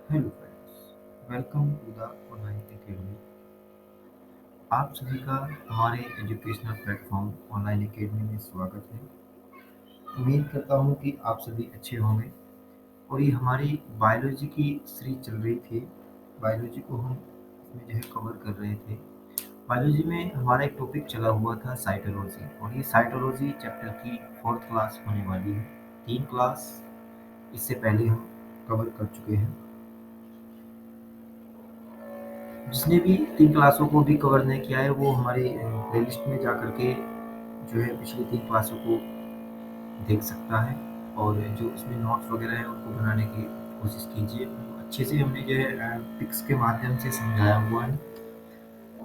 Hello friends, welcome to the online academy. आप सभी का हमारे एजुकेशनल प्लेटफॉर्म ऑनलाइन एकेडमी में स्वागत है। उम्मीद करता हूँ कि आप सभी अच्छे होंगे। और ये हमारी बायोलॉजी की सीरीज चल रही थी। बायोलॉजी को हम इसमें जो है कवर कर रहे थे। बायोलॉजी में हमारा एक टॉपिक चला हुआ था साइटोलॉजी, और ये साइटोलॉजी चैप्टर की फोर्थ क्लास होने वाली है। 3 क्लास इससे पहले हम कवर कर चुके हैं। जिसने भी 3 क्लासों को भी कवर नहीं किया है वो हमारे प्लेलिस्ट में जा कर के जो है पिछली 3 क्लासों को देख सकता है। और जो उसमें नोट्स वगैरह हैं उनको बनाने की कोशिश कीजिए। अच्छे से हमने जो है पिक्स के माध्यम से समझाया हुआ है।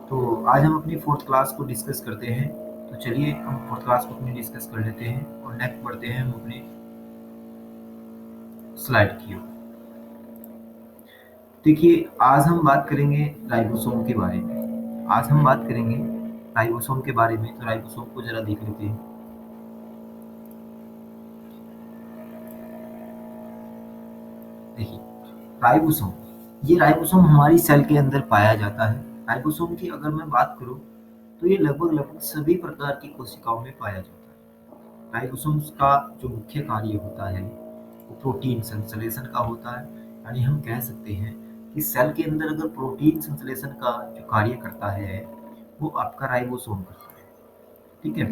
तो आज हम अपनी फोर्थ क्लास को डिस्कस करते हैं। तो चलिए हम फोर्थ क्लास को अपनी डिस्कस कर लेते हैं और नेक्स्ट बढ़ते हैं हम अपनी स्लाइड की ओर। देखिए, आज हम बात करेंगे राइबोसोम के बारे में। आज हम बात करेंगे राइबोसोम के बारे में। तो राइबोसोम को जरा देख लेते हैं। देखिए, राइबोसोम, ये राइबोसोम हमारी सेल के अंदर पाया जाता है। राइबोसोम की अगर मैं बात करूं तो ये लगभग लगभग सभी प्रकार की कोशिकाओं में पाया जाता है। राइबोसोम्स का जो मुख्य कार्य होता है वो प्रोटीन संश्लेषण का होता है। यानी हम कह सकते हैं कि सेल के अंदर अगर प्रोटीन संश्लेषण का जो कार्य करता है वो आपका राइबोसोम करता है। ठीक है,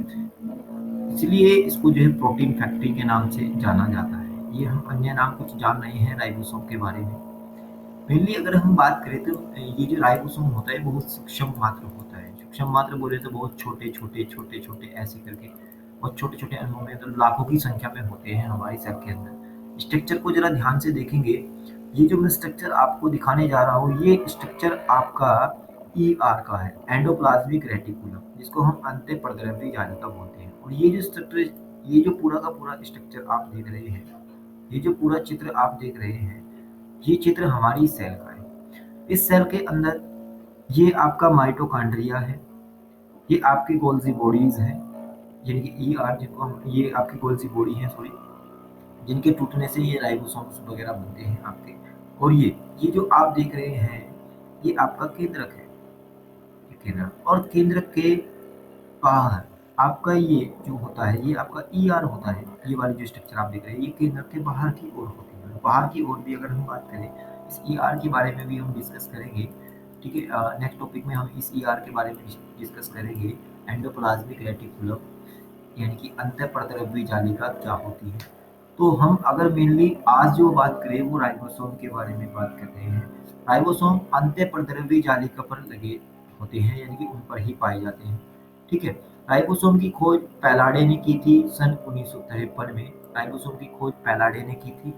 इसलिए इसको जो है प्रोटीन फैक्ट्री के नाम से जाना जाता है। ये हम अन्य नाम कुछ जान रहे हैं राइबोसोम के बारे में। मेनली अगर हम बात करें तो ये जो राइबोसोम होता है बहुत सूक्ष्म मात्र होता है। सूक्ष्म मात्र बोले तो बहुत छोटे छोटे छोटे छोटे ऐसे करके बहुत छोटे छोटे अणुओं में, तो लाखों की संख्या में होते हैं हमारी सेल के अंदर। स्ट्रक्चर को जरा ध्यान से देखेंगे। ये जो मैं स्ट्रक्चर आपको दिखाने जा रहा हूँ ये स्ट्रक्चर आपका ER का है, एंडोप्लाज्मिक रेटिकुलम, जिसको हम अंतःपरद्रव्य जालिका बोलते हैं। और ये जो स्ट्रक्चर, ये जो पूरा का पूरा स्ट्रक्चर आप देख रहे हैं, ये जो पूरा चित्र आप देख रहे हैं, ये चित्र हमारी सेल का है। इस सेल के अंदर ये आपका माइटोकॉन्ड्रिया है, ये आपकी गोल्जी बॉडीज हैं, यानी कि ER जिनको हम, ये आपकी गोल्जी बॉडी है सॉरी, जिनके टूटने से ये राइबोसोम्स वगैरह बनते हैं आपके। और ये जो आप देख रहे हैं ये आपका केंद्रक है, ये केंद्रक। और केंद्रक के बाहर आपका ये जो होता है ये आपका ER होता है। ये वाली जो स्ट्रक्चर आप देख रहे हैं ये केंद्रक के बाहर की ओर होती है। बाहर की ओर भी अगर हम बात करें, इस ER के बारे में भी हम डिस्कस करेंगे। ठीक है, नेक्स्ट टॉपिक में हम इस ER के बारे में डिस्कस करेंगे। एंडोप्लाज्मिक रेटिकुलम यानी कि अंतःपरद्रव्य जालिका क्या होती है। तो हम अगर मेनली आज जो बात करें वो राइबोसोम के बारे में बात कर रहे हैं। राइबोसोम अंतःपरद्रव्य जालिका पर लगे होते हैं, यानी कि उन पर ही पाए जाते हैं। ठीक है, राइबोसोम की खोज पैलाडे ने की थी सन 1953 में। राइबोसोम की खोज पैलाडे ने की थी।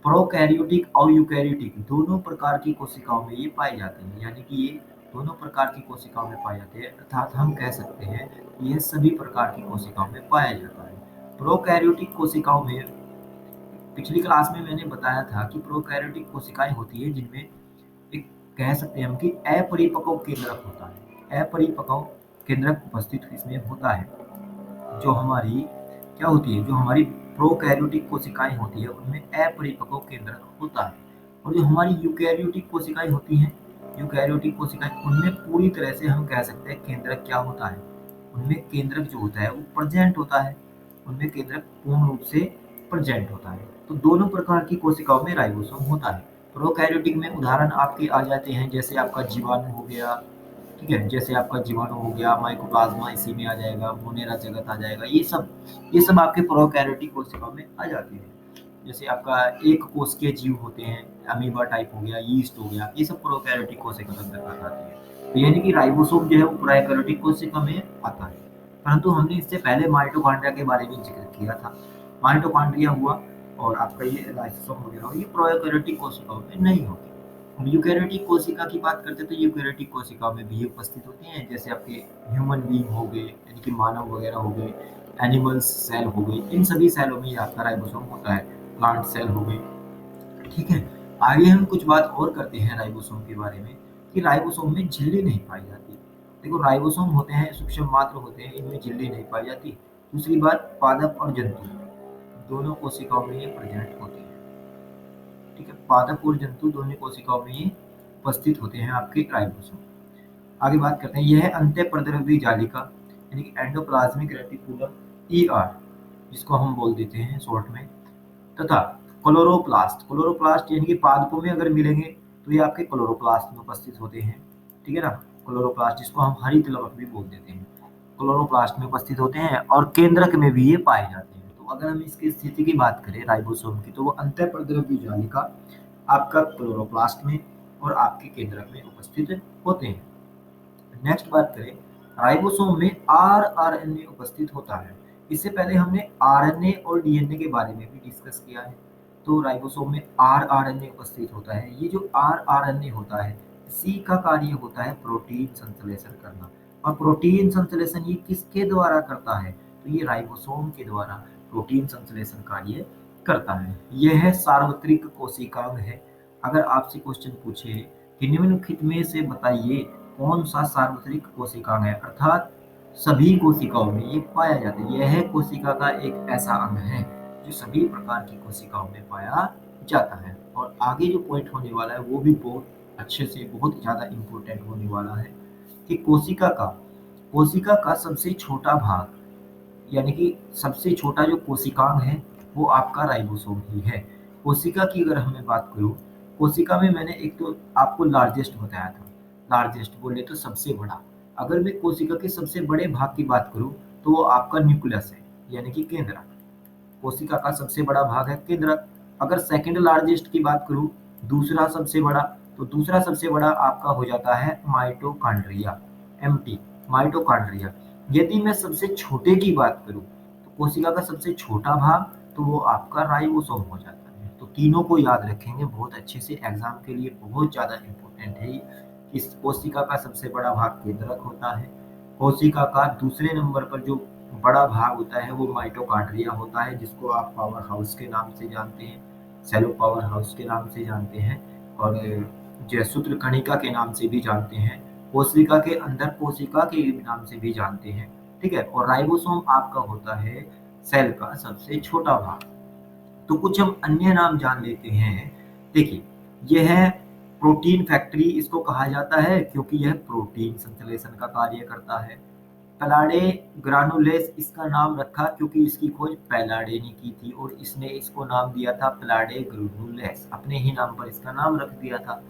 प्रोकैरियोटिक और यूकैरियोटिक दोनों प्रकार की कोशिकाओं में ये पाए जाते हैं, यानी कि ये दोनों प्रकार की कोशिकाओं में पाए जाते हैं। अर्थात हम कह सकते हैं कि ये सभी प्रकार की कोशिकाओं में पाया जाता है। प्रोकैरियोटिक कोशिकाओं में, पिछली क्लास में मैंने बताया था कि प्रोकैरियोटिक कोशिकाएं होती है जिनमें एक, कह सकते हैं हम कि अपरिपक्व केंद्रक होता है। अपरिपक्व केंद्रक उपस्थित इसमें होता है। जो हमारी क्या होती है, जो हमारी प्रोकैरियोटिक कोशिकाएं होती है उनमें अपरिपक्व केंद्रक होता है। और जो हमारी यूकैरियोटिक कोशिकाएं होती हैं, यूकैरियोटिक कोशिकाएं, उनमें पूरी तरह से हम कह सकते हैं केंद्रक क्या होता है, उनमें केंद्रक जो होता है वो प्रेजेंट होता है। उनमें केंद्रक पूर्ण रूप से प्रेजेंट होता है। तो दोनों प्रकार की कोशिकाओं में राइबोसोम होता है। प्रोकैरियोटिक में उदाहरण आपके आ जाते हैं, जैसे आपका जीवाणु हो गया। ठीक है, जैसे आपका जीवाणु हो गया, माइकोप्लाज्मा इसी में आ जाएगा, मोनेरा जगत आ जाएगा। ये सब आपके प्रोकैरियोटिक कोशिकाओं में आ जाते हैं। जैसे आपका एक कोशिकीय जीव होते हैं, अमीबा टाइप हो गया, यीस्ट हो गया, ये सब प्रोकैरियोटिक कोशिका के अंतर्गत आते हैं। तो यानी कि राइबोसोम जो है वो प्रोकैरियोटिक कोशिका में आता है। परंतु हमने इससे पहले माइटोकॉन्ड्रिया के बारे में जिक्र किया था। माइटोकॉन्ड्रिया हुआ और आपका ये लाइसोसोम वगैरह हो, ये प्रोकैरियोटिक कोशिकाओं में नहीं होते। हम यूकैरियोटिक कोशिका की बात करते हैं तो यूकैरियोटिक कोशिका में भी उपस्थित होती हैं, जैसे आपके ह्यूमन बीइंग हो गए, यानी कि मानव वगैरह हो गए, एनिमल्स सेल हो गई, इन सभी सेलों में ये आपका राइबोसोम होता है। प्लांट सेल हो गई। ठीक है, आगे हम कुछ बात और करते हैं राइबोसोम के बारे में कि राइबोसोम में झिल्ली नहीं पाई जाती। देखो, राइबोसोम होते हैं सूक्ष्म मात्र होते हैं, इनमें झिल्ली नहीं पाई जाती। दूसरी बात, पादप और जंतु दोनों कोशिकाओं में ये प्रेजेंट होती है। ठीक है, पादप और जंतु दोनों कोशिकाओं में ये उपस्थित होते हैं आपके राइबोसोम। आगे बात करते हैं, यह है अंत्यप्रद्रव्य जालिका यानी कि एंडोप्लाज्मिक रेटिकुलम, ER जिसको हम बोल देते हैं शॉर्ट में, तथा क्लोरोप्लास्ट। क्लोरोप्लास्ट यानी कि पादपों में अगर मिलेंगे तो ये आपके क्लोरोप्लास्ट में उपस्थित होते हैं, ठीक है ना। क्लोरोप्लास्ट जिसको हम हरित लवक भी बोल देते हैं, क्लोरोप्लास्ट में उपस्थित होते हैं और केंद्रक में भी ये पाए जाते हैं। तो अगर हम इसकी स्थिति की बात करें राइबोसोम की, तो वो अंत्यप्रद्रव्य जालिका आपका क्लोरोप्लास्ट में और आपके केंद्रक में उपस्थित होते हैं। नेक्स्ट बात करें, राइबोसोम में rRNA उपस्थित होता है। इससे पहले हमने RNA और DNA के बारे में भी डिस्कस किया है। तो राइबोसोम में rRNA उपस्थित होता है। ये जो rRNA होता है, इसी का कार्य होता है प्रोटीन संश्लेषण करना। और प्रोटीन संश्लेषण ये किसके द्वारा करता है, तो ये राइबोसोम के द्वारा प्रोटीन संश्लेषण कार्य करता है। यह है सार्वत्रिक कोशिकांग है। अगर आपसे क्वेश्चन पूछे कि निम्नलिखित में से बताइए कौन सा सार्वत्रिक कोशिकांग है, अर्थात सभी कोशिकाओं में ये पाया जाता है, यह कोशिका का एक ऐसा अंग है जो सभी प्रकार की कोशिकाओं में पाया जाता है। और आगे जो पॉइंट होने वाला है वो भी बहुत अच्छे से, बहुत ज़्यादा इम्पोर्टेंट होने वाला है कि कोशिका का सबसे छोटा भाग यानी कि सबसे छोटा जो कोशिकांग है वो आपका राइबोसोम ही है। कोशिका की अगर हमें बात करूँ, कोशिका में मैंने एक तो आपको लार्जेस्ट बताया था, लार्जेस्ट बोले तो सबसे बड़ा। अगर मैं कोशिका के सबसे बड़े भाग की बात करूँ तो वो आपका न्यूक्लियस है यानी कि केंद्रक। कोशिका का सबसे बड़ा भाग है केंद्रक। अगर सेकंड लार्जेस्ट की बात करूँ, दूसरा सबसे बड़ा, तो दूसरा सबसे बड़ा आपका हो जाता है माइटोकॉन्ड्रिया, MT, माइटोकॉन्ड्रिया। यदि मैं सबसे छोटे की बात करूँ तो कोशिका का सबसे छोटा भाग तो वो आपका राइबोसोम हो जाता है। तो तीनों को याद रखेंगे बहुत अच्छे से, एग्जाम के लिए बहुत ज़्यादा इम्पोर्टेंट है ये। इस कोशिका का सबसे बड़ा भाग केंद्रक होता है। कोशिका का दूसरे नंबर पर जो बड़ा भाग होता है वो माइटोकॉन्ड्रिया होता है, जिसको आप पावर हाउस के नाम से जानते हैं, सेलो पावर हाउस के नाम से जानते हैं, और जयसूत्र कणिका के नाम से भी जानते हैं, कोशिका के अंदर कोशिका के नाम से भी जानते हैं, ठीक है। और राइबोसोम आपका होता है सेल का सबसे छोटा भाग। तो कुछ हम अन्य नाम जान लेते हैं। देखिए, यह है प्रोटीन फैक्ट्री इसको कहा जाता है क्योंकि यह प्रोटीन संश्लेषण का कार्य करता है। पैलाडे ग्रानुलेस इसका नाम रखा क्योंकि इसकी खोज पैलाडे ने की थी और इसने इसको नाम दिया था पैलाडे ग्रानुलेस, अपने ही नाम पर इसका नाम रख दिया था।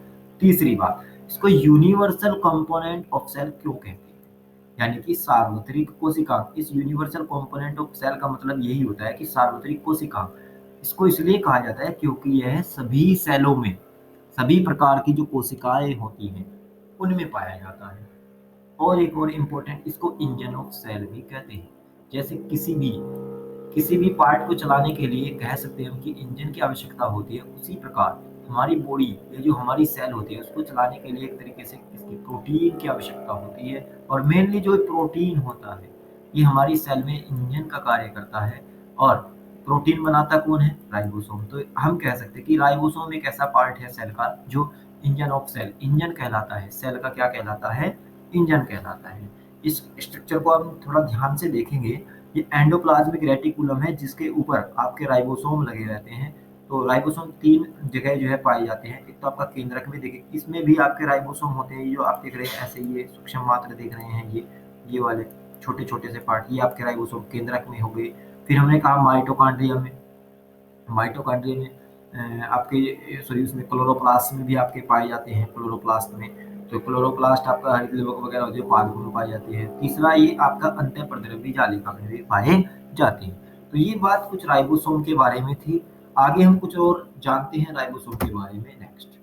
तीसरी बात, इसको यूनिवर्सल कंपोनेंट ऑफ सेल क्यों कहते हैं, यानी कि सार्वत्रिक कोशिका। इस यूनिवर्सल कंपोनेंट ऑफ सेल का मतलब यही होता है कि सार्वत्रिक कोशिका। इसको इसलिए कहा जाता है क्योंकि यह सभी सेलों में, सभी प्रकार की जो कोशिकाएं होती हैं उनमें पाया जाता है। और एक और इम्पोर्टेंट, इसको इंजन ऑफ सेल भी कहते हैं। जैसे किसी भी पार्ट को चलाने के लिए कह सकते हैं हम कि इंजन की आवश्यकता होती है, उसी प्रकार हमारी बॉडी या जो हमारी सेल होती है उसको चलाने के लिए एक तरीके से इसकी प्रोटीन की आवश्यकता होती है। और मेनली जो प्रोटीन होता है ये हमारी सेल में इंजन का कार्य करता है। और प्रोटीन बनाता कौन है, राइबोसोम। तो हम कह सकते हैं कि राइबोसोम एक ऐसा पार्ट है सेल का जो इंजन ऑफ सेल, इंजन कहलाता है, सेल का क्या कहलाता है, इंजन कहलाता है। इस स्ट्रक्चर को हम थोड़ा ध्यान से देखेंगे। ये एंडोप्लाज्मिक रेटिकुलम है जिसके ऊपर आपके राइबोसोम लगे रहते हैं। तो राइबोसोम तीन जगह जो है पाए जाते हैं। एक तो आपका केंद्रक में देखिए, इसमें भी आपके राइबोसोम होते हैं, जो आप देख रहे हैं ऐसे, ये सूक्ष्म मात्र देख रहे हैं, ये वाले छोटे छोटे से पार्ट, ये आपके राइबोसोम केंद्रक में हो गए। फिर हमने कहा माइटोकॉन्ड्रिया में, माइटोकॉन्ड्रिया में आपके सॉरी उसमें क्लोरोप्लास्ट में भी आपके पाए जाते हैं, क्लोरोप्लास्ट में। तो क्लोरोप्लास्ट आपका हरित लवक वगैरह होते हैं, पादपों में पाई जाती है। तीसरा ये आपका अंतःप्रद्रव्य जालिका में भी पाए जाते हैं। तो ये बात कुछ राइबोसोम के बारे में थी। आगे हम कुछ और जानते हैं राइबोसोम के बारे में नेक्स्ट।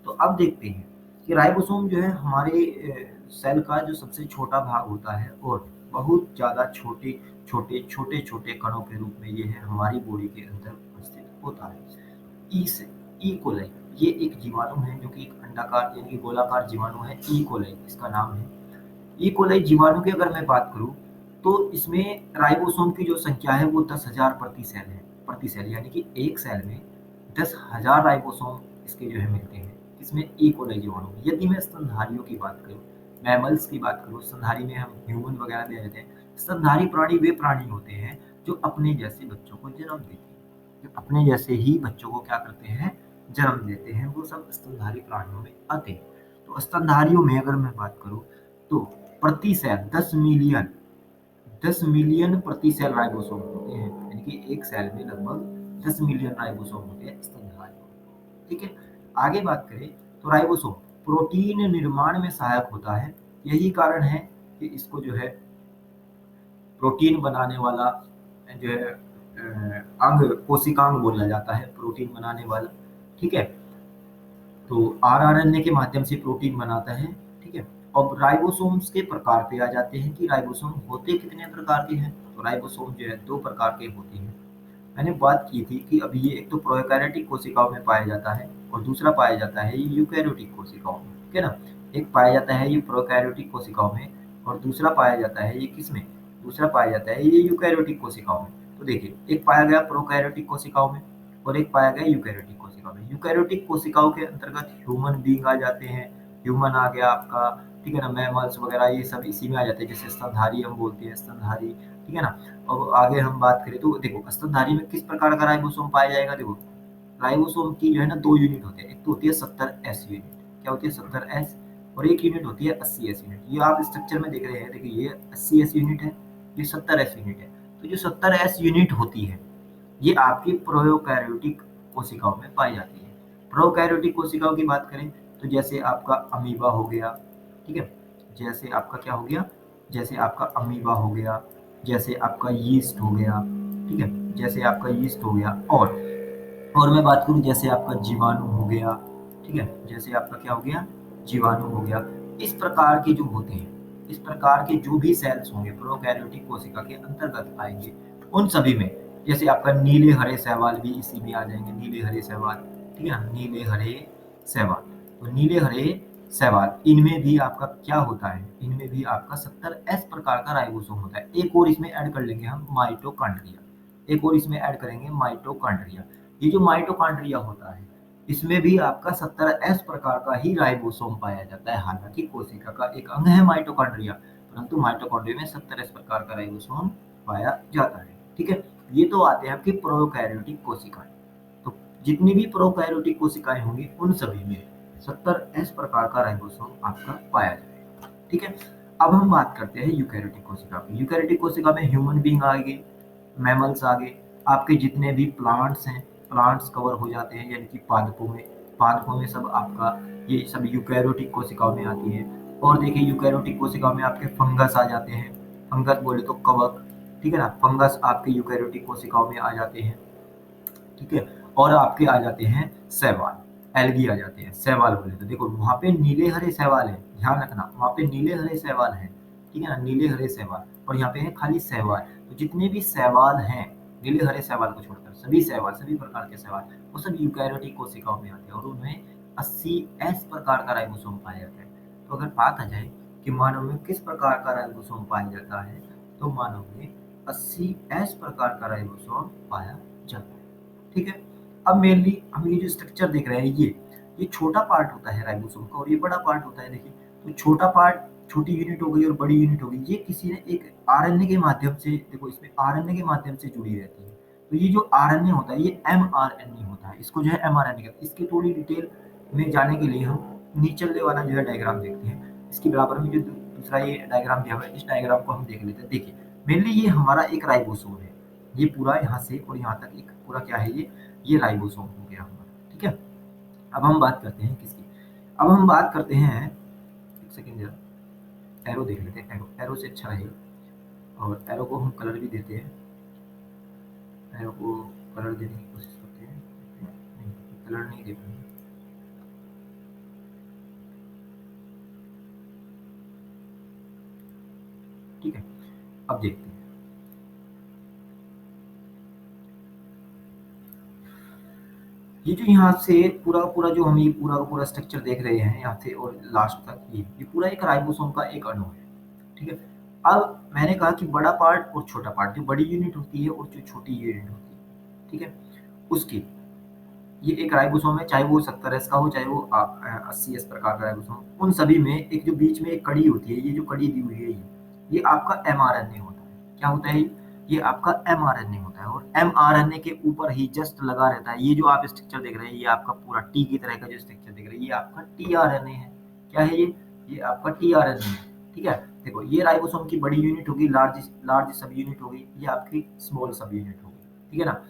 तो अब देखते हैं कि राइबोसोम जो है हमारे सेल का जो सबसे छोटा भाग होता है और बहुत ज़्यादा छोटे छोटे कणों के रूप में ये है हमारी बॉडी के अंदर उपस्थित होता है। ई से ई कोलाई, ये एक जीवाणु है जो कि एक अंडाकार यानी कि गोलाकार जीवाणु है। ई कोलाई इसका नाम है। ई कोलाई जीवाणु की अगर मैं बात करूं तो इसमें राइबोसोम की जो संख्या है वो 10,000 प्रति सेल है, प्रति सेल, यानी कि एक सेल में 10,000 राइबोसोम इसके जो है मिलते हैं। इसमें ई कोलाई जीवाणु। यदि मैं स्तनधारियों की बात करूं, मैमल्स की बात करूं, स्तनधारी में हम ह्यूमन वगैरह भी रहते हैं। स्तनधारी प्राणी वे प्राणी होते हैं जो अपने जैसे बच्चों को जन्म देते हैं, जो अपने जैसे ही बच्चों को क्या करते हैं, जन्म देते हैं वो सब स्तनधारी प्राणियों में आते हैं। तो स्तनधारियों में अगर मैं बात करूं तो प्रति सेल 10 मिलियन प्रति सेल राइबोसोम होते हैं, यानी कि एक सेल में लगभग 10 मिलियन राइबोसोम होते हैं स्तनधारियों में। ठीक है, आगे बात करें तो राइबोसोम प्रोटीन निर्माण में सहायक होता है। यही कारण है कि इसको जो है प्रोटीन बनाने वाला जो है अंग कोशिकांग बोला जाता है, प्रोटीन बनाने वाला। ठीक है, तो आरआरएनए के माध्यम से प्रोटीन बनाता है। ठीक है, अब राइबोसोम्स के प्रकार पे आ जाते हैं कि राइबोसोम होते कितने प्रकार के हैं। तो राइबोसोम जो है 2 प्रकार के होते हैं। मैंने बात की थी कि अभी ये एक तो प्रोकैरियोटिक कोशिकाओं में पाया जाता है और दूसरा पाया जाता है ये यूकैरियोटिक कोशिकाओं में। ठीक है ना, एक पाया जाता है ये प्रोकैरियोटिक कोशिकाओं में और दूसरा पाया जाता है ये किसमें, दूसरा पाया जाता है ये यूकैरियोटिक कोशिकाओं में। तो देखिए, एक पाया गया प्रोकैरियोटिक कोशिकाओं में और एक पाया गया यूकैरियोटिक कोशिकाओं में। यूकैरियोटिक कोशिकाओं के अंतर्गत ह्यूमन बीइंग आ जाते हैं, ह्यूमन आ गया आपका, ठीक है ना, मैमल्स वगैरह ये सब इसी में आ जाते हैं, जैसे स्तनधारी हम बोलते हैं, स्तनधारी। ठीक है ना, अब आगे हम बात करें तो देखो स्तनधारी में किस प्रकार का राइबोसोम पाया जाएगा। देखो राइबोसोम की जो है ना 2 यूनिट होते हैं, एक तो होती है 70S यूनिट, क्या होती है 70S, और एक यूनिट होती है 80S यूनिट। ये आप स्ट्रक्चर में देख रहे हैं, देखिए ये 80S यूनिट है, ये 70S यूनिट है। तो जो 70S यूनिट होती है ये आपकी प्रोकैरियोटिक कोशिकाओं में पाई जाती है। प्रोकैरियोटिक कोशिकाओं की बात करें तो जैसे आपका अमीबा हो गया, ठीक है, जैसे आपका क्या हो गया, जैसे आपका अमीबा हो गया, जैसे आपका यीस्ट हो गया, ठीक है, जैसे आपका यीस्ट हो गया, और मैं बात करूं जैसे आपका जीवाणु हो गया, ठीक है, जैसे आपका क्या हो गया, जीवाणु हो गया। इस प्रकार के जो होते हैं, इस प्रकार के जो भी सेल्स होंगे प्रोकैरियोटिक कोशिका के अंतर्गत आएंगे, उन सभी में जैसे आपका नीले हरे शैवाल भी इसी में आ जाएंगे, नीले हरे शैवाल। ठीक है ना, नीले हरे शैवाल, तो नीले हरे शैवाल इनमें भी आपका क्या होता है, इनमें भी आपका 70S प्रकार का राइबोसोम होता है। एक और इसमें ऐड कर लेंगे हम माइटोकॉन्ड्रिया, एक और इसमें ऐड करेंगे माइटोकॉन्ड्रिया। ये जो माइटोकॉन्ड्रिया होता है इसमें भी आपका 70S प्रकार का ही राइबोसोम पाया जाता है। हालांकि कोशिका का एक अंग है माइटोकॉन्ड्रिया, परंतु माइटोकॉन्ड्रिया में 70S प्रकार का राइबोसोम पाया जाता है। ठीक है, ये तो आते हैं आपकी प्रोकैरियोटिक कोशिकाएं। तो जितनी भी प्रोकैरियोटिक कोशिकाएं होंगी उन सभी में 70S प्रकार का राइबोसोम आपका पाया जाएगा। ठीक है, अब हम बात करते हैं यूकैरियोटिक कोशिका की। यूकैरियोटिक कोशिका में ह्यूमन बीइंग आ गए, मैमल्स आ गए, आपके जितने भी प्लांट्स हैं, प्लांट्स कवर हो जाते हैं, यानी कि पादपों में, पादपों में सब आपका ये सब यूकैरियोटिक कोशिकाओं में आती है। और देखिए यूकैरियोटिक कोशिकाओं में आपके फंगस आ जाते हैं, फंगस बोले तो कवक, ठीक है ना, फंगस आपके यूकैरियोटिक कोशिकाओं में आ जाते हैं। ठीक है, और आपके आ जाते हैं शैवाल, एल्गी आ जाते हैं। शैवाल बोले तो देखो वहां पे नीले हरे शैवाल है, ध्यान रखना वहां पे नीले हरे शैवाल है, ठीक है ना, नीले हरे शैवाल, और यहाँ पे है खाली शैवाल। तो जितने भी शैवाल हैं नीले हरे शैवाल को छोड़कर सभी शैवाल, सभी प्रकार के शैवाल वो सब यूकैरियोटिक कोशिकाओं में आते हैं और उनमें 80S प्रकार का राइबोसोम पाया जाता है। तो अगर बात आ जाए कि मानव में किस प्रकार का राइबोसोम पाया जाता है, तो मानव में 80S प्रकार का राइबोसोम पाया जाता है। ठीक है, अब मेनली हम ये जो स्ट्रक्चर देख रहे हैं ये छोटा पार्ट होता है राइबोसोम का और ये बड़ा पार्ट होता है। देखिए, तो छोटा पार्ट, छोटी यूनिट हो गई और बड़ी यूनिट हो गई, ये किसी ने एक आरएनए के माध्यम से, देखो इसमें आरएनए के माध्यम से जुड़ी रहती है। तो ये जो आरएनए होता है ये एमआरएनए होता है, इसको जो है एमआरएनए कहते हैं। इसकी थोड़ी डिटेल में जाने के लिए हम नीचे वाला जो है डायग्राम देखते हैं। इसके बराबर में जो दूसरा ये डायग्राम दिया हुआ है, इस डायग्राम को हम देख लेते हैं। देखिए मेनली ये हमारा एक राइबोसोम है, ये पूरा यहाँ से और यहाँ तक एक पूरा क्या है, ये राइबोसोम हो गया हमारा। ठीक है, अब हम बात करते हैं किसकी, अब हम बात करते हैं, एक सेकेंड जरा एरो देख लेते हैं, एरो, एरो से अच्छा रहेगा और एरो को हम कलर भी देते हैं, एरो को कलर देने की कोशिश करते हैं। नहीं, कलर नहीं दे पाएंगे। ठीक है, अब देखते हैं। ये जो यहाँ से पूरा पूरा जो हम ये पूरा का पूरा स्ट्रक्चर देख रहे हैं यहाँ से और लास्ट तक, ये पूरा एक राइबोसोम का एक अणु है। ठीक है, अब मैंने कहा कि बड़ा पार्ट और छोटा पार्ट, जो बड़ी यूनिट होती है और जो छोटी यूनिट होती है, ठीक है, उसकी ये एक राइबोसोम है, चाहे वो 70S का हो चाहे वो 80S प्रकार का राइबोसोम, उन सभी में एक जो बीच में एक कड़ी होती है, ये जो कड़ी दी हुई है ये आपका एमआरएनए होता है। क्या होता है, ये आपका mRNA होता है, और mRNA के ऊपर ही जस्ट लगा रहता है। ये जो आप स्ट्रक्चर देख रहे हैं, ये आपका पूरा टी की तरह का जो स्ट्रक्चर देख रहे हैं, ये आपका tRNA है। क्या है ये आपका tRNA है। ठीक है, देखो ये राइबोसोम की बड़ी यूनिट होगी, लार्ज लार्ज सब यूनिट होगी, ये आपकी स्मॉल सब यूनिट होगी। ठीक है ना।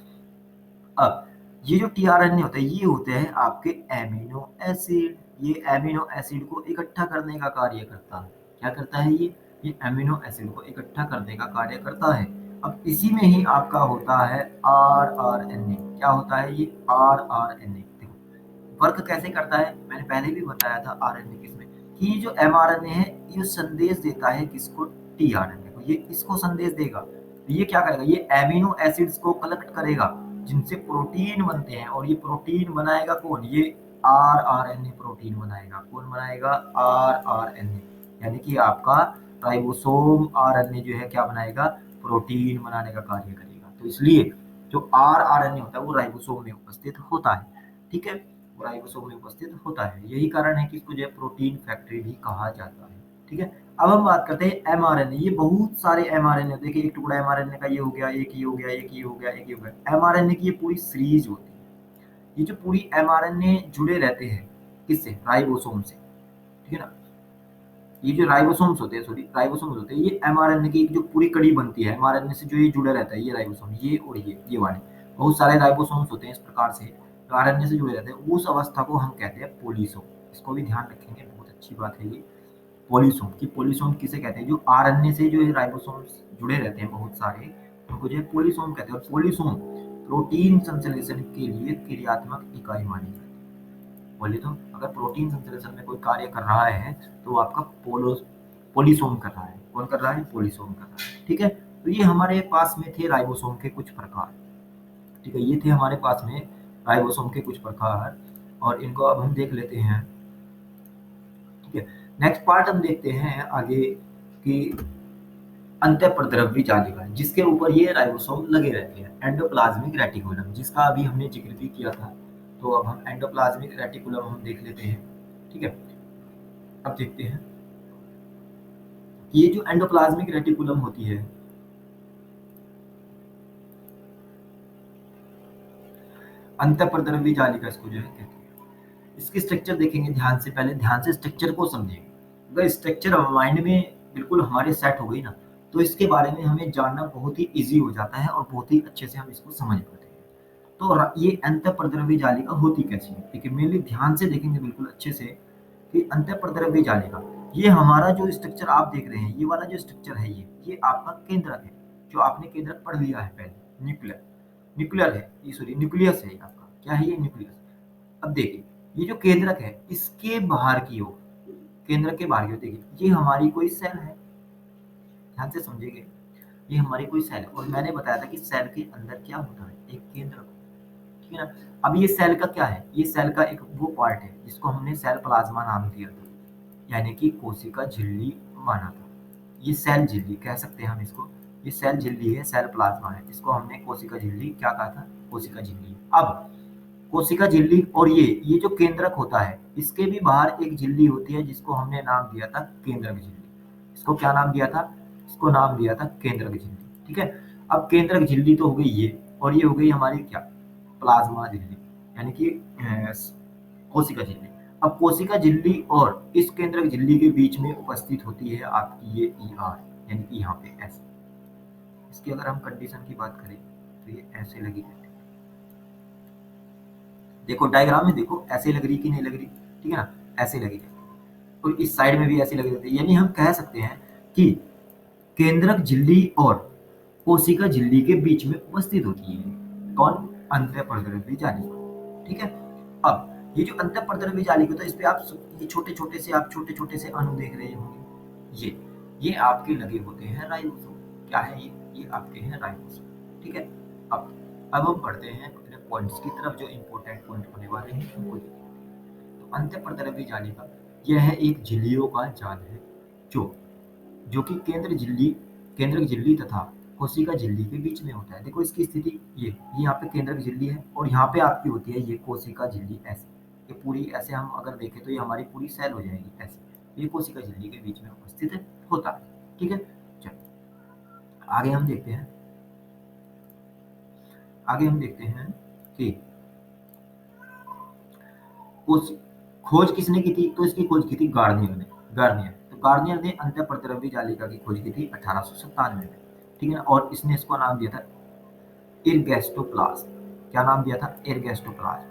अब ये जो टीआरएनए होते हैं, ये होते हैं आपके एमिनो एसिड। ये एमिनो एसिड को इकट्ठा करने का कार्य करता है। क्या करता है ये एमिनो एसिड को इकट्ठा करने का कार्य करता है। अब इसी में ही आपका होता है आरआरएनए। क्या होता है ये आरआरएनए। देखो वर्क कैसे करता है, मैंने पहले भी बताया था आरएनए किसमें, कि ये जो एमआरएनए है ये संदेश देता है किसको, टीआरएनए को। ये इसको संदेश देगा, तो ये क्या करेगा, ये एमिनो एसिड्स को कलेक्ट करेगा जिनसे प्रोटीन बनते हैं, और ये प्रोटीन बनाएगा कौन, ये आरआरएनए प्रोटीन बनाएगा। कौन बनाएगा, आरआरएनए, यानी कि आपका राइबोसोम आरएनए जो है क्या बनाएगा, प्रोटीन बनाने का कार्य करेगा। तो इसलिए जो आरआरएनए होता है वो राइबोसोम में उपस्थित होता है। ठीक है, वो राइबोसोम में उपस्थित होता है। यही कारण है कि इसको जो है प्रोटीन फैक्ट्री भी कहा जाता है। ठीक है, अब हम बात करते हैं एमआरएनए। ये बहुत सारे एमआरएनए होते हैं, देखिए एक टुकड़ा एमआरएनए का ये हो गया, एक ये हो गया, एक ये हो गया, एक ये हो गया। एमआरएनए की ये पूरी सीरीज होती है। ये जो पूरी एमआरएनए जुड़े रहते हैं किससे, राइबोसोम से। ठीक है ना। ये जो राइबोसोम्स होते हैं, सॉरी राइबोसोम्स होते हैं, ये एमआरएनए की एक जो पूरी कड़ी बनती है, एमआरएनए से जो ये जुड़ा रहता है, ये राइबोसोम, ये और ये वाले बहुत सारे राइबोसोम्स होते हैं इस प्रकार से, जो आरएनए से जुड़े रहते हैं। उस अवस्था को हम कहते हैं पोलीसोम। इसको भी ध्यान रखेंगे, बहुत अच्छी बात है ये। पोलीसोम की, पोलीसोम किसे कहते हैं, जो आरएनए से जो है राइबोसोम्स जुड़े रहते हैं बहुत सारे, उनको जो है पोलीसोम कहते हैं। और पोलीसोम प्रोटीन संश्लेषण के लिए क्रियात्मक इकाई मानी जाती है। बोले तो अगर प्रोटीन संश्लेषण में कोई कार्य कर रहा है तो वो आपका पोलीसोम कर रहा है। कौन कर रहा है, पोलीसोम कर रहा है। ठीक है, तो ये हमारे पास में थे राइबोसोम के कुछ प्रकार। ठीक है, ये थे हमारे पास में राइबोसोम के कुछ प्रकार, और इनको अब हम देख लेते हैं। ठीक है, नेक्स्ट पार्ट हम देखते हैं आगे कि अंतःप्रद्रव्य जालिका, जिसके ऊपर ये राइबोसोम लगे रहते हैं, एंडोप्लाज्मिक रेटिकुलम, जिसका अभी हमने जिक्र भी किया था। तो अब हम एंडोप्लाज्मिक रेटिकुलम हम देख लेते हैं। ठीक है, अब देखते हैं ये जो एंडोप्लाज्मिक रेटिकुलम होती है, अंतःप्रद्रव्य जालिका इसको जो है कहते हैं। इसकी स्ट्रक्चर देखेंगे ध्यान से, पहले ध्यान से स्ट्रक्चर को समझेंगे। अगर स्ट्रक्चर माइंड में बिल्कुल हमारे सेट हो गई ना, तो इसके बारे में हमें जानना बहुत ही इजी हो जाता है, और बहुत ही अच्छे से हम इसको समझ पाते हैं। तो ये अंतःप्रद्रव्य जालिका होती कैसी है, देखिए मेनली ध्यान से देखेंगे बिल्कुल अच्छे से, कि अंतःप्रद्रव्य जालिका, ये हमारा जो स्ट्रक्चर आप देख रहे हैं, ये वाला जो स्ट्रक्चर है, ये आपका केंद्रक है, जो आपने केंद्रक पढ़ लिया है पहले, न्यूक्लियर, न्यूक्लियर है ये, सॉरी न्यूक्लियस है आपका। क्या है ये, न्यूक्लियस। अब देखिए ये जो केंद्रक है, इसके बाहर की ओर, केंद्रक के बाहर की ओर देखिए, ये हमारी कोई सेल है। ध्यान से समझिएगा, ये हमारी कोई सेल है, और मैंने बताया था कि सेल के अंदर क्या होता है, एक केंद्रक। ठीक है ना। अब ये सेल का क्या है, ये सेल का एक वो पार्ट है जिसको हमने सेल प्लाज्मा नाम दिया था, यानी कि कोशिका झिल्ली माना था। ये सेल झिल्ली कह सकते हैं हम इसको, ये सेल झिल्ली है, सेल प्लाज्मा है, इसको हमने कोशिका झिल्ली क्या कहा था, कोशिका झिल्ली। अब कोशिका झिल्ली और ये जो केंद्रक होता है, इसके भी बाहर एक झिल्ली होती है जिसको हमने नाम दिया था केंद्रक झिल्ली। इसको क्या नाम दिया था, इसको नाम दिया था केंद्रक झिल्ली। ठीक है, अब केंद्रक झिल्ली तो हो गई ये, और ये हो गई हमारी क्या, प्लाज्मा झिल्ली, यानी कि कोशिका झिल्ली। अब कोशिका झिल्ली और इस केंद्रक झिल्ली के बीच में उपस्थित होती है आपकी ये ER, यानी कि यहाँ पे ऐसे। इसकी अगर हम कंडीशन की बात करें तो ये ऐसे लगी रहती है। देखो डायग्राम में देखो, ऐसे लग रही कि नहीं लग रही, ठीक है ना, ऐसे लगी रहती है। और इस साइड में भी ऐसी लगी रहती है, यानी हम कह सकते हैं कि केंद्रक झिल्ली और कोशिका झिल्ली के बीच में उपस्थित होती है कौन, अंतःप्रद्रव्य जालिका। ठीक है, अब ये जो अंतःप्रद्रव्य जालिका होता है, इस पे आप ये छोटे छोटे से, आप छोटे छोटे से अणु देख रहे होंगे, ये आपके लगे होते हैं राइबोसोम। क्या है ये आपके हैं राइबोसोम। ठीक है, अब हम बढ़ते हैं अपने पॉइंट्स की तरफ, जो इंपॉर्टेंट पॉइंट होने वाले हैं उनको देखते हैं। तो अंतःप्रद्रव्य जालिका यह है एक झिल्लियों का जाल है, जो जो कि केंद्रक झिल्ली तथा कोशिका झिल्ली के बीच में होता है। देखो इसकी स्थिति ये यहाँ पे केंद्रक झिल्ली है, और यहाँ पे आपकी होती है ये कोशिका झिल्ली ऐसे। ये पूरी ऐसे हम अगर देखें तो ये हमारी पूरी सेल हो जाएगी ऐसे, ये कोशिका झिल्ली के बीच में उपस्थित होता है। ठीक है, चलो आगे हम देखते हैं आगे हम देखते हैं कि उस खोज किसने की थी, तो इसकी खोज की थी गार्नियर ने। तो गार्नियर ने अंतःप्रद्रव्य जालिका की खोज की थी 1897 में, ठीक है ना। और इसने इसको नाम दिया था एरगेस्टोप्लाज्म। क्या नाम दिया था? एरगेस्टोप्लाज्म।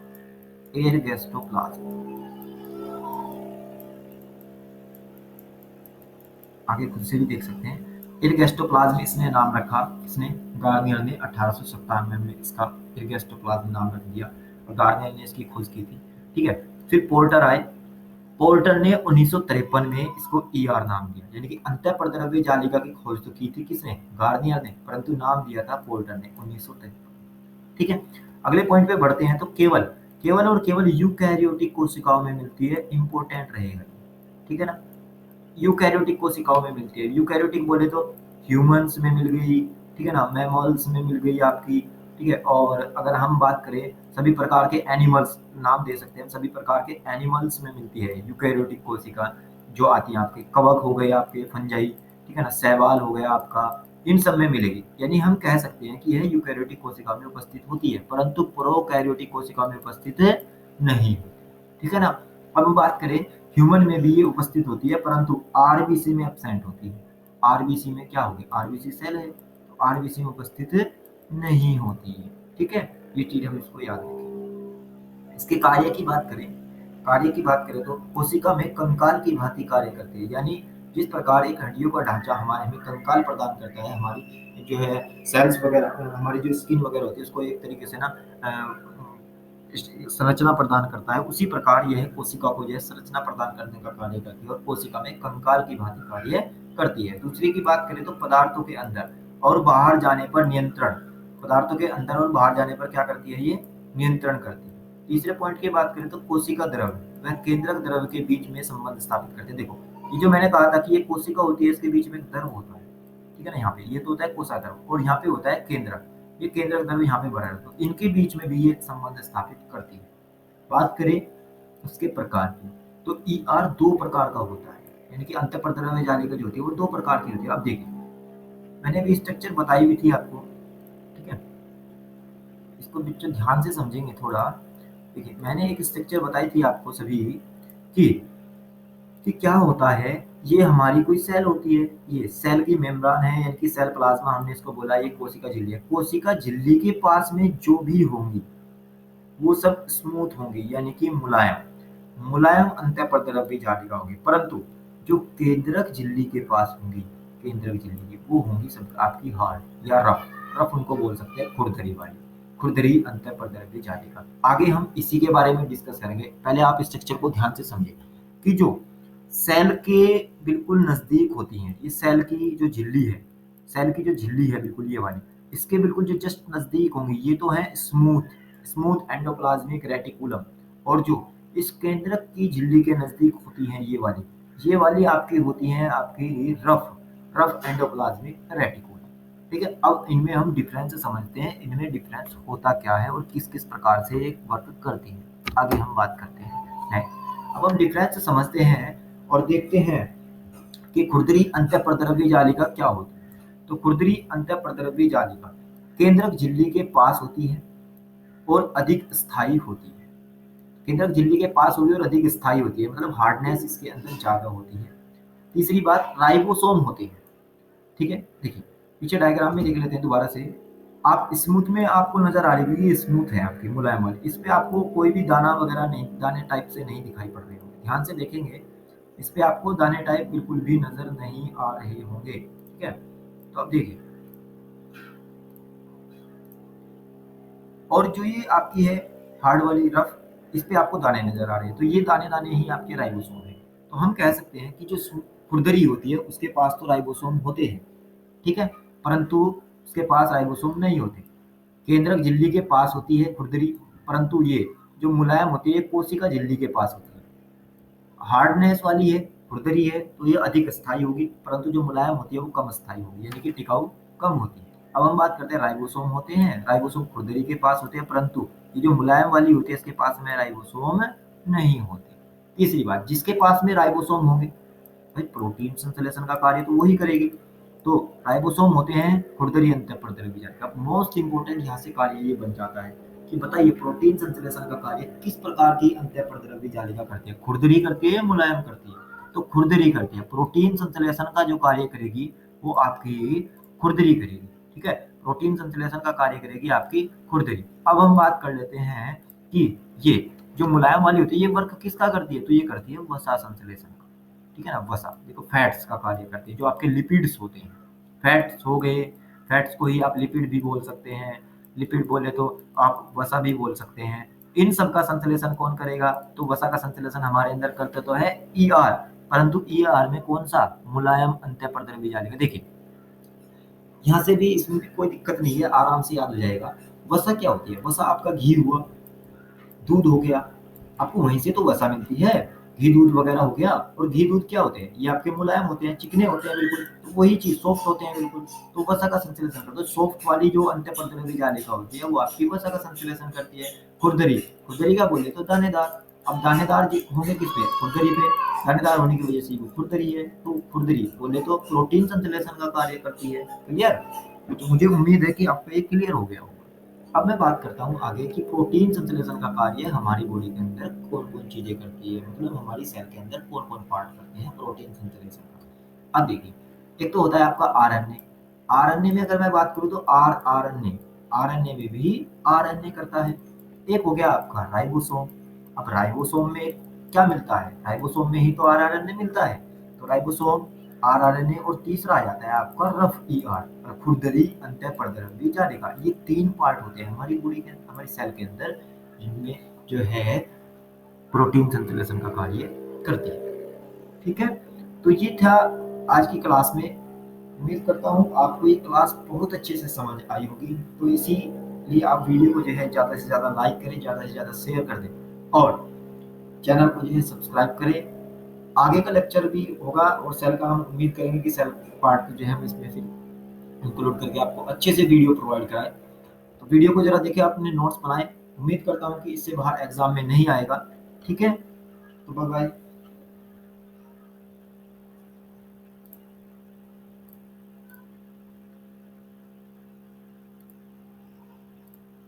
आगे खुद से भी देख सकते हैं। एरगेस्टोप्लाज्म इसने नाम रखा, इसने गार्नियर ने 1897 में इसका एरगेस्टोप्लाज्म नाम रख दिया, और गार्नियर ने इसकी खोज की थी, ठीक है। फिर पोर्टर आए। पोर्टर ने 1953 में इसको ईआर नाम दिया, यानी कि अंतःप्रद्रव्य जालिका की खोज तो की थी किसने? गार्नियर ने, परंतु नाम दिया था पोर्टर ने 1953, ठीक है। अगले पॉइंट पे बढ़ते हैं। तो केवल केवल और केवल यूकैरियोटिक कोशिकाओं में मिलती है, इंपॉर्टेंट रहेगा, ठीक है ना। यूकैरियोटिक कोशिकाओं में मिलती है। यूकैरियोटिक बोले तो ह्यूमंस में मिल गई, ठीक है ना, मैमल्स में मिल गई आपकी, ठीक है। और अगर हम बात करें सभी प्रकार के एनिमल्स, नाम दे सकते हैं, सभी प्रकार के एनिमल्स में मिलती है यूकैरियोटिक कोशिका, जो आती है आपके कवक हो गए, आपके फंजाई, ठीक है ना, शैवाल हो गया आपका, इन सब में मिलेगी। यानी हम कह सकते हैं कि यह यूकैरियोटिक कोशिका में उपस्थित होती है, परंतु प्रोकैरियोटिक कोशिका में उपस्थित नहीं, ठीक है ना। अब हम बात करें, ह्यूमन में भी ये उपस्थित होती है, परंतु आरबीसी में एब्सेंट होती है। आरबीसी में क्या होगी? आरबीसी सेल है, तो आरबीसी में उपस्थित नहीं होती है, ठीक है। ये चीज हम इसको याद रखें। इसके कार्य की बात करें, तो कोशिका में कंकाल की भांति कार्य करती है, यानी जिस प्रकार एक हड्डियों का ढांचा हमारे में कंकाल प्रदान करता है, हमारी जो है सेल्स वगैरह, हमारी जो स्किन वगैरह होती है उसको एक तरीके से ना संरचना प्रदान करता है, उसी प्रकार यह कोशिका को जो है संरचना प्रदान करने का कार्य करती है, और कोशिका में कंकाल की भांति कार्य करती है। दूसरी की बात करें तो पदार्थों के अंदर और बाहर जाने पर नियंत्रण, पदार्थों के अंदर और बाहर जाने पर क्या करती है? ये नियंत्रण करती है। तीसरे पॉइंट की बात करें तो कोशिका द्रव वह केंद्रक द्रव के बीच में संबंध स्थापित करते हैं। देखो, ये जो मैंने कहा था कि ये कोशिका होती है, इसके बीच में द्रव होता है, ठीक है ना। यहाँ पे ये तो होता है कोशा द्रव, और यहाँ पे होता है केंद्रक। ये केंद्रक द्रव यहाँ पे बना रहता है, तो इनके बीच में भी ये संबंध स्थापित करती है। बात करें उसके प्रकार की, तो ईआर दो प्रकार का होता है, यानी कि अंतःप्रद्रव्य जालिका जो होती है वो दो प्रकार की होती है। आप देखिए, मैंने भी स्ट्रक्चर बताई हुई थी आपको, ठीक है। इसको बच्चों ध्यान से समझेंगे थोड़ा। देखिए, मैंने एक स्ट्रक्चर बताई थी आपको सभी कि क्या होता है। ये हमारी कोई सेल होती है, ये सेल की मेम्ब्रेन है, यानी कि सेल प्लाज्मा हमने इसको बोला, ये कोशिका झिल्ली है। कोशिका झिल्ली के पास में जो भी होंगी वो सब स्मूथ होंगी, यानी कि मुलायम, अंतःप्रद्रव्य जालिका होगी, परंतु जो केंद्रक झिल्ली के पास होंगी, केंद्रक झिल्ली की, वो होंगी सब आपकी हार्ड या रफ, उनको बोल सकते हैं खुरदरी वाली, खुरदरी अंतःप्रद्रव्य जालिका। आगे हम इसी के बारे में डिस्कस करेंगे। पहले आप स्ट्रक्चर को ध्यान से समझिए कि जो सेल के बिल्कुल नजदीक होती हैं, ये सेल की जो झिल्ली है, बिल्कुल ये वाली, इसके बिल्कुल जो जस्ट नजदीक होंगी, ये तो है स्मूथ एंडोप्लाज्मिक रेटिकुलम, और जो इस केंद्रक की झिल्ली के नजदीक होती हैं ये वाली, आपकी होती हैं आपकी रफ एंडोप्लाज्मिक रेटिकुलम, ठीक है। अब इनमें हम डिफरेंस समझते हैं, इनमें डिफरेंस होता क्या है और किस किस प्रकार से वर्क करती है, आगे हम बात करते हैं। अब हम डिफरेंस समझते हैं और देखते हैं कि खुरदरी अंतःप्रद्रव्य जालिका क्या होती है। तो खुरदरी अंतःप्रद्रव्य जालिका केंद्रक झिल्ली के पास होती है और अधिक स्थायी होती है। केंद्रक झिल्ली के पास होगी और अधिक स्थायी होती है, मतलब हार्डनेस इसके अंदर ज्यादा होती है। तीसरी बात, राइबोसोम होते हैं, ठीक है। देखिए, पीछे डायग्राम में देख लेते हैं दोबारा से। आप स्मूथ में आपको नजर आ रही है, ये स्मूथ है आपकी मुलायम वाली, इस पे आपको कोई भी दाना वगैरह नहीं, दाने टाइप से नहीं दिखाई पड़ रहे होंगे, ध्यान से देखेंगे इस पे आपको दाने टाइप बिल्कुल भी नजर नहीं आ रहे होंगे, ठीक है। तो अब देखिए, और जो ये आपकी है हार्ड वाली रफ, इस पे आपको दाने नजर आ रहे हैं, तो ये दाने दाने ही आपके राइबोसोम है। तो हम कह सकते हैं कि जो खुरदरी होती है उसके पास तो राइबोसोम होते हैं, ठीक है, परंतु उसके पास राइबोसोम नहीं होते। केंद्रक झिल्ली के पास होती है खुरदरी, परंतु ये जो मुलायम होती है कोशिका झिल्ली के पास होती है। हार्डनेस वाली है, खुरदरी है, तो ये अधिक स्थायी होगी, परंतु जो मुलायम होती है वो कम स्थायी होगी, यानी कि टिकाऊ कम होती है। अब हम बात करते हैं राइबोसोम होते हैं, राइबोसोम खुरदरी के पास होते हैं, परंतु ये जो मुलायम वाली होती है इसके पास में राइबोसोम नहीं होते। तीसरी बात, जिसके पास में राइबोसोम होंगे, भाई प्रोटीन संश्लेषण का कार्य तो वही करेगी, तो राइबोसोम होते हैं खुरदरी अंतःपरद्रव्य जालिका। अब मोस्ट इंपोर्टेंट यहाँ से कार्य ये बन जाता है कि बताइए प्रोटीन संश्लेषण का कार्य किस प्रकार की अंतःपरद्रव्य जालिका करती है, खुरदरी करती है या मुलायम करती है? तो खुरदरी करती है। प्रोटीन संश्लेषण का जो कार्य करेगी वो आपकी खुरदरी करेगी। ठीक है, प्रोटीन संश्लेषण का कार्य करेगी आपकी खुरदरी। अब हम बात कर लेते हैं कि ये जो मुलायम वाली होती है ये वर्क किसका करती है, तो ये करती है वसा संश्लेषण का। ठीक है ना, वसा देखो फैट्स का कार्य करती है, जो आपके लिपिड्स होते हैं। फैट्स हो गए, फैट्स को ही आप लिपिड भी बोल सकते हैं, लिपिड बोले तो आप वसा भी बोल सकते हैं। इन सब का संश्लेषण कौन करेगा, तो वसा का संश्लेषण हमारे अंदर करते तो है ईआर, परंतु ईआर में कौन सा, मुलायम अंतःपरद्रव्य जालिका। देखिए यहाँ से भी इसमें भी कोई दिक्कत नहीं है, आराम से याद हो जाएगा। वसा क्या होती है, वसा आपका घी हुआ, दूध हो गया, आपको वहीं से तो वसा मिलती है, घी दूध वगैरह हो गया। और घी दूध क्या होते हैं, ये आपके मुलायम होते हैं, चिकने होते हैं बिल्कुल, तो वही चीज सॉफ्ट होते हैं बिल्कुल। तो वसा का संश्लेषण करते हैं, सॉफ्ट वाली जो अंतःपरद्रव्य जालिका होती है वो आपकी वसा का संश्लेषण करती है। खुरदरी, खुरदरी का बोले तो दानेदार। अब दानेदार होंगे किस पे, खुरदरी पे, दानेदार होने की वजह से वो खुरदरी है। तो खुरदरी बोले तो प्रोटीन संश्लेषण का कार्य करती है। क्लियर, तो मुझे उम्मीद है कि आपको ये क्लियर हो गया होगा। अब मैं बात करता हूँ आगे कि प्रोटीन संश्लेषण का कार्य हमारी बॉडी के अंदर कौन कौन चीजें करती है, मतलब हमारी सेल के अंदर कौन कौन पार्ट करते हैं प्रोटीन संश्लेषण का। अब देखिए, एक तो होता है आपका आरएनए। आरएनए में अगर मैं बात करूँ तो आरएनए, आरएनए में भी आरएनए करता है। एक हो गया आपका राइबोसोम। अब राइबोसोम में क्या मिलता है, राइबोसोम में ही तो आरएनए मिलता है। तो राइबोसोम, आरआरएनए, और तीसरा आ जाता है आपका रफ ईआर, खुरदरी अंतःपरद्रव्य जालिका। ये तीन पार्ट होते हैं हमारी बॉडी के, हमारी सेल के अंदर, जिनमें जो है प्रोटीन संश्लेषण का कार्य करती है। ठीक है, तो ये था आज की क्लास में। उम्मीद करता हूँ आपको ये क्लास बहुत अच्छे से समझ आई होगी। तो इसीलिए आप वीडियो को जो है ज़्यादा से ज़्यादा लाइक करें, ज़्यादा से ज़्यादा शेयर कर दें, और चैनल को जो है सब्सक्राइब करें। आगे का लेक्चर भी होगा, और सेल का हम उम्मीद करेंगे कि सेल पार्ट जो है हम इसमें फिर इंक्लूड करके आपको अच्छे से वीडियो प्रोवाइड कराएं। तो वीडियो को जरा देखिए, अपने नोट्स बनाएं। उम्मीद करता हूँ कि इससे बाहर एग्जाम में नहीं आएगा। ठीक है, तो बाय बाय।